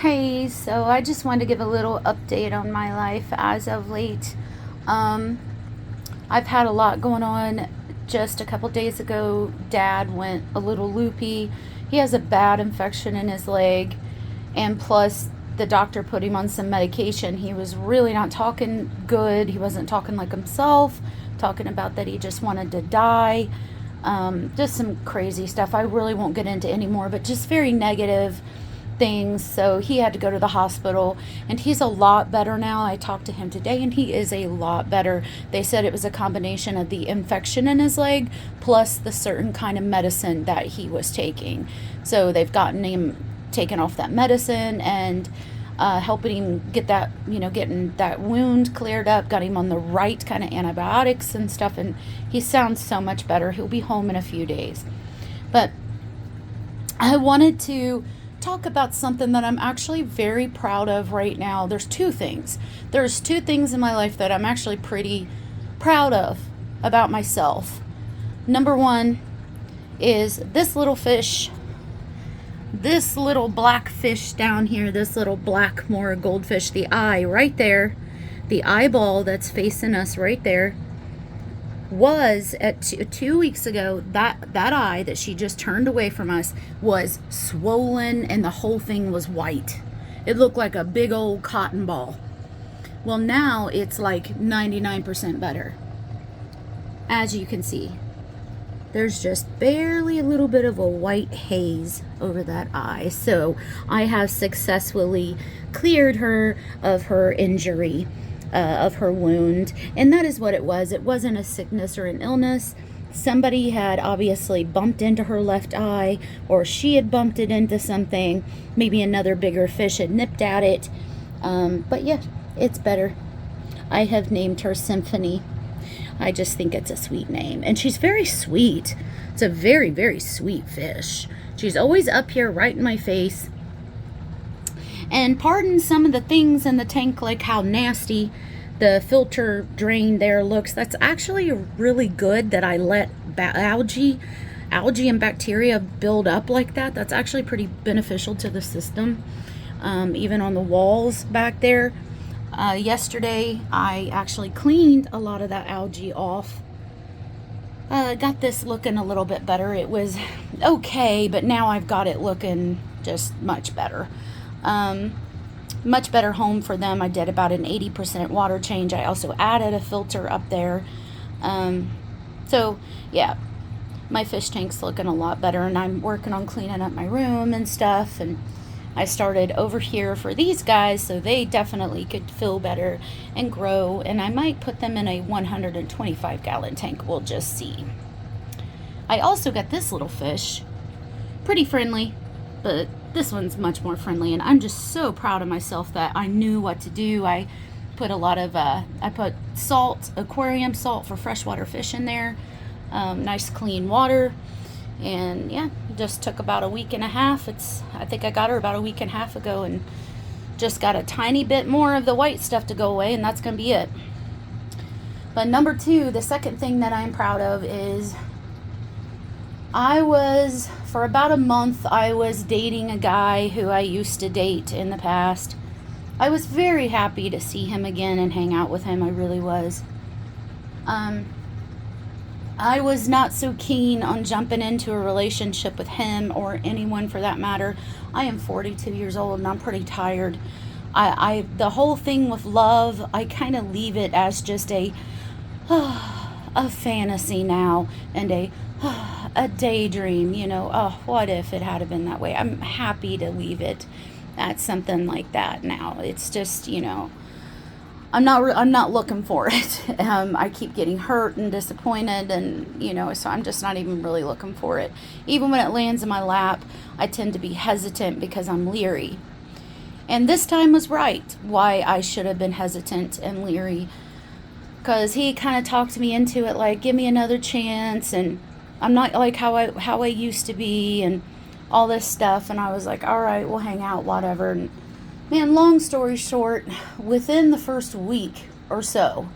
Hey, so I just wanted to give a little update on my life as of late. Um, I've had a lot going on. Just a couple days ago, Dad went a little loopy. He has a bad infection in his leg, and plus, the doctor put him on some medication. He was really not talking good. He wasn't talking like himself, talking about that he just wanted to die. Just some crazy stuff. I really won't get into anymore, but just very negative things. So he had to go to the hospital, and he's a lot better now. I talked to him today, and he is a lot better. They said it was a combination of the infection in his leg plus the certain kind of medicine that he was taking. So they've gotten him taken off that medicine and helping him get that, getting that wound cleared up, got him on the right kind of antibiotics and stuff, and he sounds so much better. He'll be home in a few days. But I wanted to talk about something that I'm actually very proud of right now. There's two things. There's two things in my life that I'm actually pretty proud of about myself. Number one is this little fish, this little black fish down here, this little Blackmore goldfish, the eye right there, the eyeball that's facing us right there, was at 2 weeks ago, that eye that she just turned away from us was swollen, and the whole thing was white. It looked like a big old cotton ball. Well, now it's like 99% better. As you can see, there's just barely a little bit of a white haze over that eye. So I have successfully cleared her of her injury, of her wound, and that is what it was. It wasn't a sickness or an illness. Somebody had obviously bumped into her left eye, or she had bumped it into something. Maybe another bigger fish had nipped at it. But yeah, it's better. I have named her Symphony. I just think it's a sweet name, and she's very sweet. It's a very, very sweet fish. She's always up here right in my face. And pardon some of the things in the tank, like how nasty the filter drain there looks. That's actually really good that I let algae and bacteria build up like that. That's actually pretty beneficial to the system. Even on the walls back there. Yesterday, I actually cleaned a lot of that algae off. Got this looking a little bit better. It was okay, but now I've got it looking just much better. Much better home for them. I did about an 80% water change. I also added a filter up there. So yeah, my fish tank's looking a lot better, and I'm working on cleaning up my room and stuff. And I started over here for these guys, so they definitely could feel better and grow. And I might put them in a 125-gallon tank. We'll just see. I also got this little fish. Pretty friendly, but this one's much more friendly, and I'm just so proud of myself that I knew what to do. I put a lot of, I put salt, aquarium salt for freshwater fish in there, nice clean water, and yeah, just took about a week and a half. I think I got her about a week and a half ago, and just got a tiny bit more of the white stuff to go away, and that's going to be it. But number two, the second thing that I'm proud of is for about a month, I was dating a guy who I used to date in the past. I was very happy to see him again and hang out with him. I really was. I was not so keen on jumping into a relationship with him, or anyone for that matter. I am 42 years old and I'm pretty tired. The whole thing with love, I kind of leave it as just a fantasy now, and a daydream, what if it had been that way? I'm happy to leave it at something like that now. It's just, I'm not looking for it. I keep getting hurt and disappointed, and, so I'm just not even really looking for it. Even when it lands in my lap, I tend to be hesitant because I'm leery. And this time was right, why I should have been hesitant and leery. Because he kind of talked me into it, like, give me another chance, and I'm not like how I used to be, and all this stuff. And I was like, all right, we'll hang out, whatever. And man, long story short, within the first week or so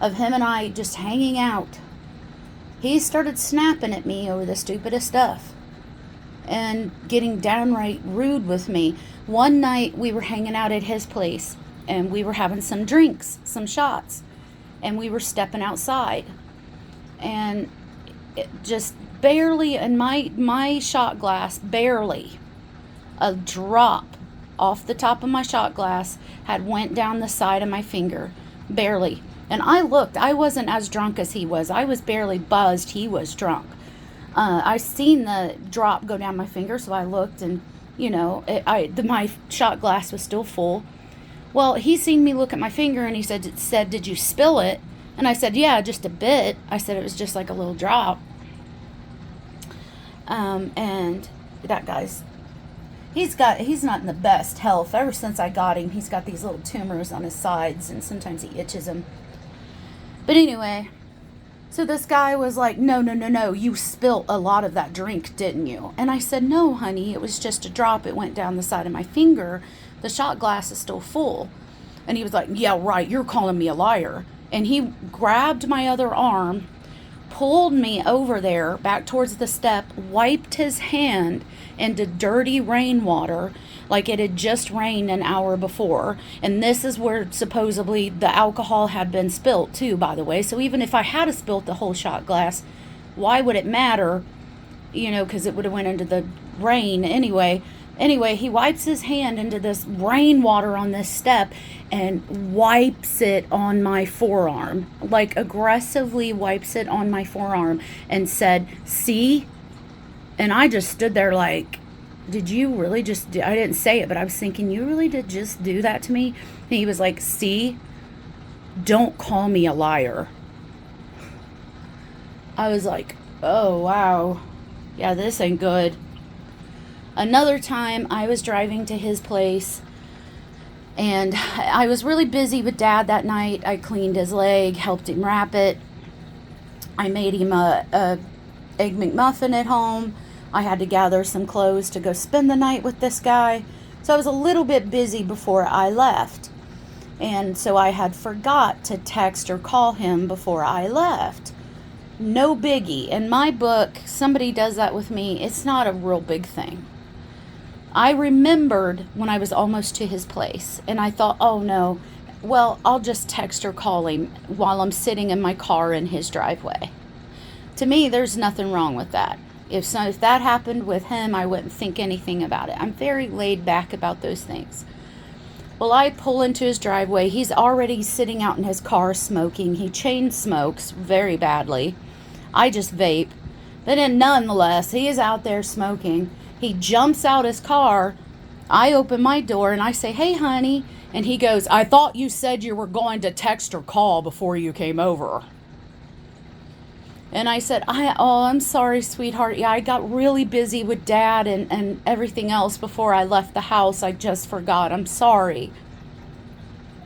of him and I just hanging out, he started snapping at me over the stupidest stuff. and getting downright rude with me. One night we were hanging out at his place and we were having some drinks, some shots, and we were stepping outside. And it just barely, in my shot glass, barely a drop off the top of my shot glass had went down the side of my finger, barely. And I looked, I wasn't as drunk as he was. I was barely buzzed. He was drunk. I seen the drop go down my finger, so I looked, and my shot glass was still full. Well, he seen me look at my finger, and he said, "Did you spill it?" And I said, "Yeah, just a bit." I said it was just like a little drop. And that guy's, he's not in the best health. Ever since I got him, he's got these little tumors on his sides, and sometimes he itches them. But anyway, so this guy was like, no, you spilt a lot of that drink, didn't you? And I said, "No, honey, it was just a drop. It went down the side of my finger. The shot glass is still full." And he was like, "Yeah, right, you're calling me a liar." And he grabbed my other arm, pulled me over there back towards the step, wiped his hand into dirty rainwater like it had just rained an hour before. And this is where supposedly the alcohol had been spilt too, by the way. So even if I had spilt the whole shot glass, why would it matter? Because it would have went into the rain anyway. Anyway, he wipes his hand into this rainwater on this step and wipes it on my forearm, like aggressively wipes it on my forearm, and said, "See?" And I just stood there like, "Did you really just do?" I didn't say it, but I was thinking, "You really did just do that to me?" And he was like, "See? Don't call me a liar." I was like, "Oh, wow. Yeah, this ain't good." Another time I was driving to his place, and I was really busy with Dad that night. I cleaned his leg, helped him wrap it. I made him a Egg McMuffin at home. I had to gather some clothes to go spend the night with this guy. So I was a little bit busy before I left. And so I had forgot to text or call him before I left. No biggie. In my book, somebody does that with me, it's not a real big thing. I remembered when I was almost to his place, and I thought, "Oh no, well, I'll just text or call him while I'm sitting in my car in his driveway." To me, there's nothing wrong with that. If that happened with him, I wouldn't think anything about it. I'm very laid back about those things. Well, I pull into his driveway. He's already sitting out in his car smoking. He chain smokes very badly. I just vape. But then nonetheless, he is out there smoking. He jumps out his car. I open my door and I say, "Hey, honey." And he goes, "I thought you said you were going to text or call before you came over." And I said, I'm sorry, sweetheart. Yeah, I got really busy with Dad and everything else before I left the house. I just forgot. I'm sorry."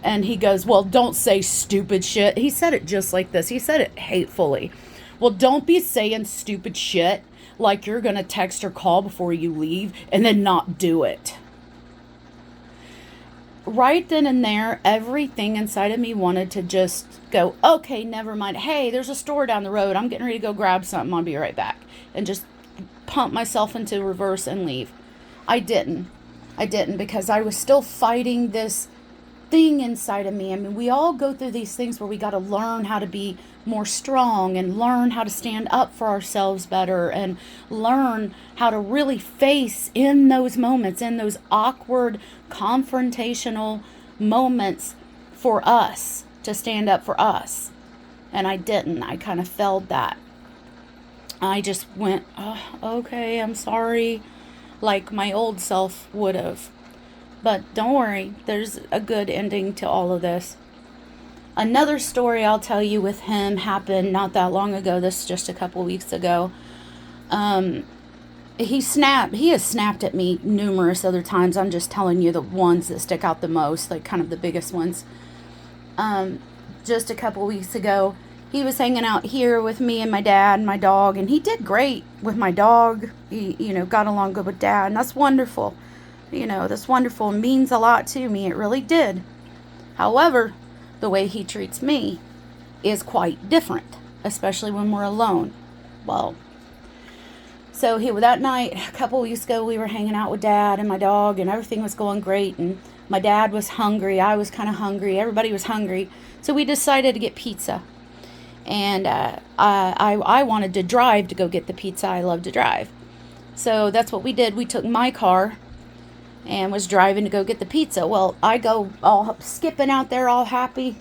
And he goes, "Well, don't say stupid shit." He said it just like this. He said it hatefully. "Well, don't be saying stupid shit like you're going to text or call before you leave and then not do it." Right then and there, everything inside of me wanted to just go, "Okay, never mind. Hey, there's a store down the road. I'm getting ready to go grab something. I'll be right back." And just pump myself into reverse and leave. I didn't because I was still fighting this thing inside of me. I mean, we all go through these things where we got to learn how to be more strong and learn how to stand up for ourselves better and learn how to really face in those moments, in those awkward, confrontational moments, for us to stand up for us. And I didn't. I kind of failed that. I just went, "Oh, okay, I'm sorry," like my old self would have. But don't worry, there's a good ending to all of this. Another story I'll tell you with him happened not that long ago. This is just a couple weeks ago. He has snapped at me numerous other times. I'm just telling you the ones that stick out the most, like kind of the biggest ones. Just a couple weeks ago, he was hanging out here with me and my dad and my dog, and he did great with my dog. He, got along good with Dad, and that's wonderful. That's wonderful and means a lot to me. It really did. However, the way he treats me is quite different, especially when we're alone. Well, So that night, a couple weeks ago, we were hanging out with Dad and my dog, and everything was going great. And my dad was hungry. I was kind of hungry. Everybody was hungry. So we decided to get pizza. And I wanted to drive to go get the pizza. I love to drive. So that's what we did. We took my car and was driving to go get the pizza. Well, I go all skipping out there all happy.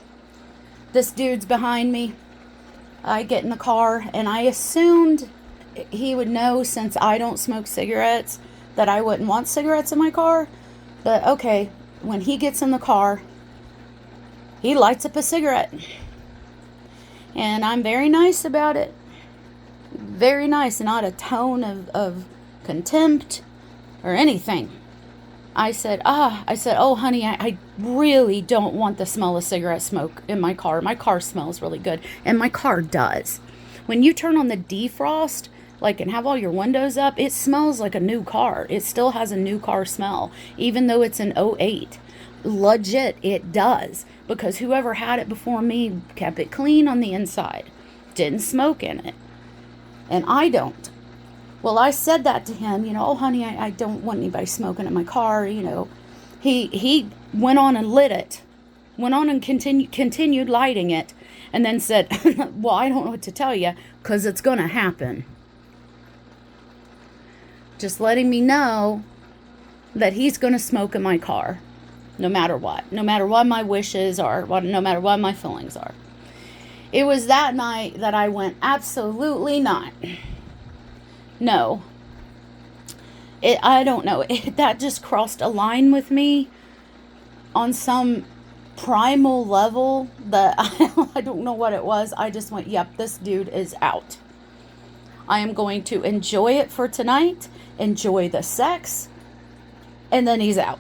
This dude's behind me. I get in the car, and I assumed he would know, since I don't smoke cigarettes, that I wouldn't want cigarettes in my car. But okay, when he gets in the car, he lights up a cigarette. And I'm very nice about it. Very nice, not a tone of contempt or anything. I said, oh, honey, I really don't want the smell of cigarette smoke in my car. My car smells really good. And my car does. When you turn on the defrost, and have all your windows up, it smells like a new car. It still has a new car smell, even though it's an '08. Legit, it does. Because whoever had it before me kept it clean on the inside. Didn't smoke in it. And I don't. Well, I said that to him, oh, honey, I don't want anybody smoking in my car, He went on and lit it. Went on and continued lighting it. And then said, well, I don't know what to tell you, because it's going to happen. Just letting me know that he's going to smoke in my car. No matter what. No matter what my wishes are. No matter what my feelings are. It was that night that I went, absolutely not. No. I don't know. That just crossed a line with me on some primal level that I don't know what it was. I just went, yep, this dude is out. I am going to enjoy it for tonight. Enjoy the sex. And then he's out.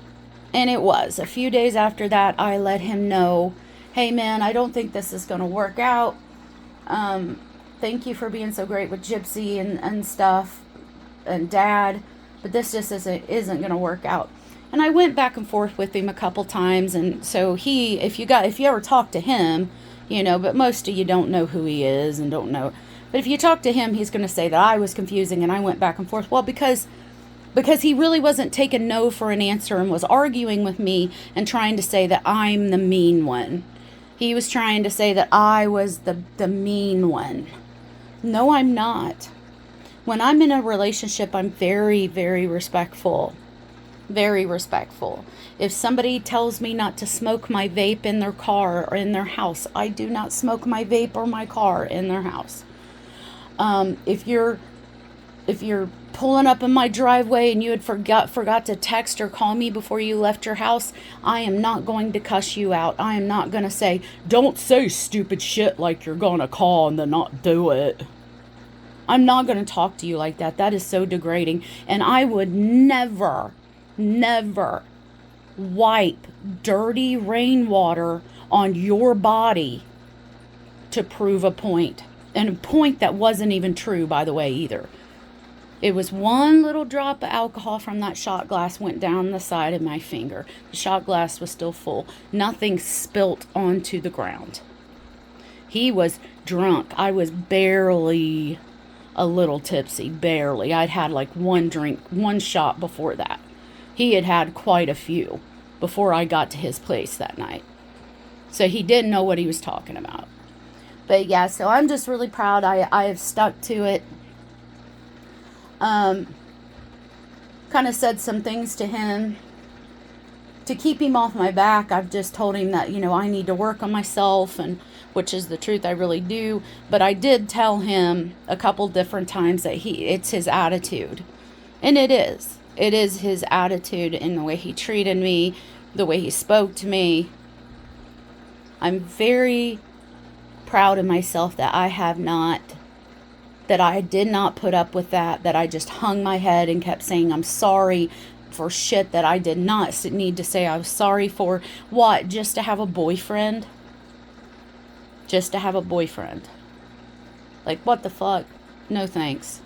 And it was. A few days after that, I let him know, hey, man, I don't think this is going to work out. Thank you for being so great with Gypsy and stuff and Dad. But this just isn't going to work out. And I went back and forth with him a couple times. And so if you ever talk to him, but most of you don't know who he is and don't know. But if you talk to him, he's going to say that I was confusing and I went back and forth. Well, because he really wasn't taking no for an answer and was arguing with me and trying to say that I'm the mean one. He was trying to say that I was the mean one. No, I'm not. When I'm in a relationship, I'm very, very respectful. Very respectful. If somebody tells me not to smoke my vape in their car or in their house, I do not smoke my vape or my car in their house. If you're pulling up in my driveway and you had forgot to text or call me before you left your house, I am not going to cuss you out. I am not going to say, don't say stupid shit like you're going to call and then not do it. I'm not going to talk to you like that. That is so degrading. And I would never wipe dirty rainwater on your body to prove a point. And a point that wasn't even true, by the way, either. It was one little drop of alcohol from that shot glass went down the side of my finger. The shot glass was still full. Nothing spilt onto the ground. He was drunk. I was barely a little tipsy. Barely. I'd had one shot before that. He had had quite a few before I got to his place that night. So he didn't know what he was talking about. But yeah, so I'm just really proud I have stuck to it. Kind of said some things to him to keep him off my back. I've just told him that, I need to work on myself, and which is the truth, I really do. But I did tell him a couple different times that it's his attitude. And it is. It is his attitude in the way he treated me, the way he spoke to me. I'm very proud of myself that I did not put up with that I just hung my head and kept saying I'm sorry for shit that I did not need to say I was sorry for. What? Just to have a boyfriend? Just to have a boyfriend. Like, what the fuck? No thanks.